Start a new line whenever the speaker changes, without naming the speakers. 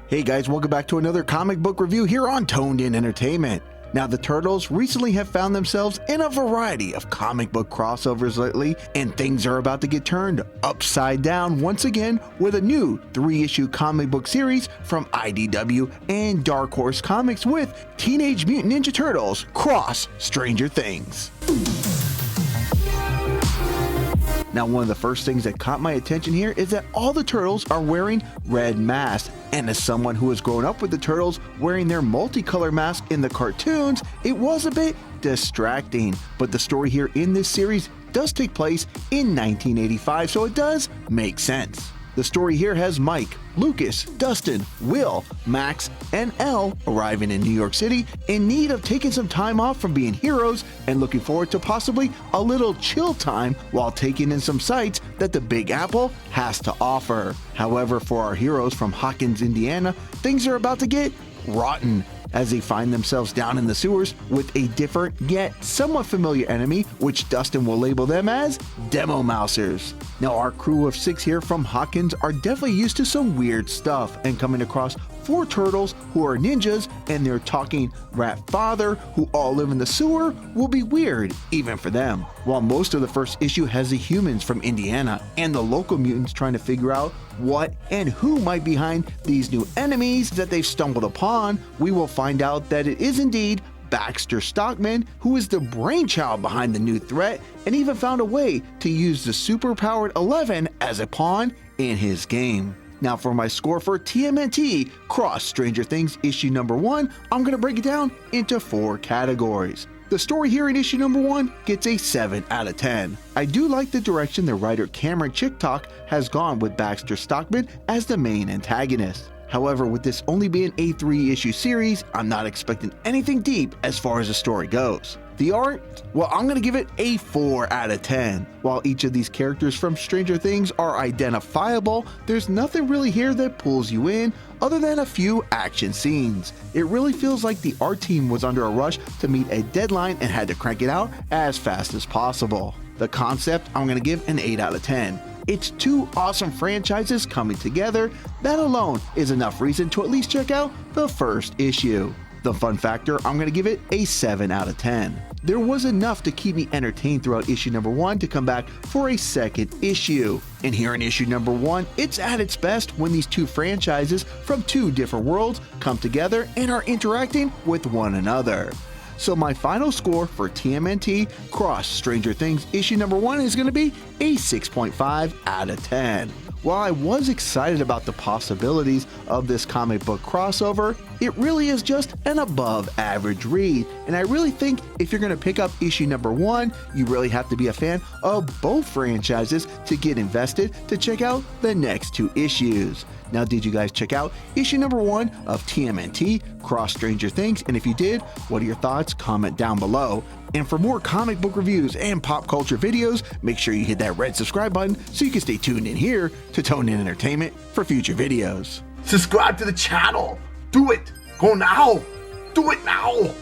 Hey guys, welcome back to another comic book review here on Toned In Entertainment. Now, the Turtles recently have found themselves in a variety of comic book crossovers lately, and things are about to get turned upside down once again with a new 3-issue comic book series from IDW and Dark Horse Comics with Teenage Mutant Ninja Turtles X Stranger Things. Now, one of the first things that caught my attention here is that all the Turtles are wearing red masks, and as someone who has grown up with the Turtles wearing their multicolor masks in the cartoons, it was a bit distracting. But the story here in this series does take place in 1985, so it does make sense. The story here has Mike, Lucas, Dustin, Will, Max, and Elle arriving in New York City in need of taking some time off from being heroes and looking forward to possibly a little chill time while taking in some sights that the Big Apple has to offer. However, for our heroes from Hawkins, Indiana, things are about to get rotten as they find themselves down in the sewers with a different yet somewhat familiar enemy, which Dustin will label them as Demo Mousers. Now, our crew of 6 here from Hawkins are definitely used to some weird stuff, and coming across 4 turtles who are ninjas and their talking rat father who all live in the sewer will be weird even for them. While most of the first issue has the humans from Indiana and the local mutants trying to figure out what and who might be behind these new enemies that they've stumbled upon, we will find out that it is indeed Baxter Stockman, who is the brainchild behind the new threat and even found a way to use the superpowered 11 as a pawn in his game. Now, for my score for TMNT X Stranger Things issue number 1, I'm going to break it down into 4 categories. The story here in issue number 1 gets a 7 out of 10. I do like the direction the writer Cameron Chicktock has gone with Baxter Stockman as the main antagonist. However, with this only being a 3-issue series, I'm not expecting anything deep as far as the story goes. The art? Well, I'm going to give it a 4 out of 10. While each of these characters from Stranger Things are identifiable, there's nothing really here that pulls you in other than a few action scenes. It really feels like the art team was under a rush to meet a deadline and had to crank it out as fast as possible. The concept, I'm going to give an 8 out of 10. It's 2 awesome franchises coming together. That alone is enough reason to at least check out the first issue. The fun factor, I'm going to give it a 7 out of 10. There was enough to keep me entertained throughout issue number 1 to come back for a second issue. And here in issue number 1, it's at its best when these 2 franchises from 2 different worlds come together and are interacting with one another. So my final score for TMNT X Stranger Things issue number 1 is going to be a 6.5 out of 10. While I was excited about the possibilities of this comic book crossover, it really is just an above average read, and I really think if you're going to pick up issue number 1, you really have to be a fan of both franchises to get invested to check out the next 2 issues. Now, did you guys check out issue number 1 of TMNT X Stranger Things? And if you did, what are your thoughts? Comment down below. And for more comic book reviews and pop culture videos, make sure you hit that red subscribe button so you can stay tuned in here to Toned In Entertainment for future videos.
Subscribe to the channel. Do it. Go now. Do it now.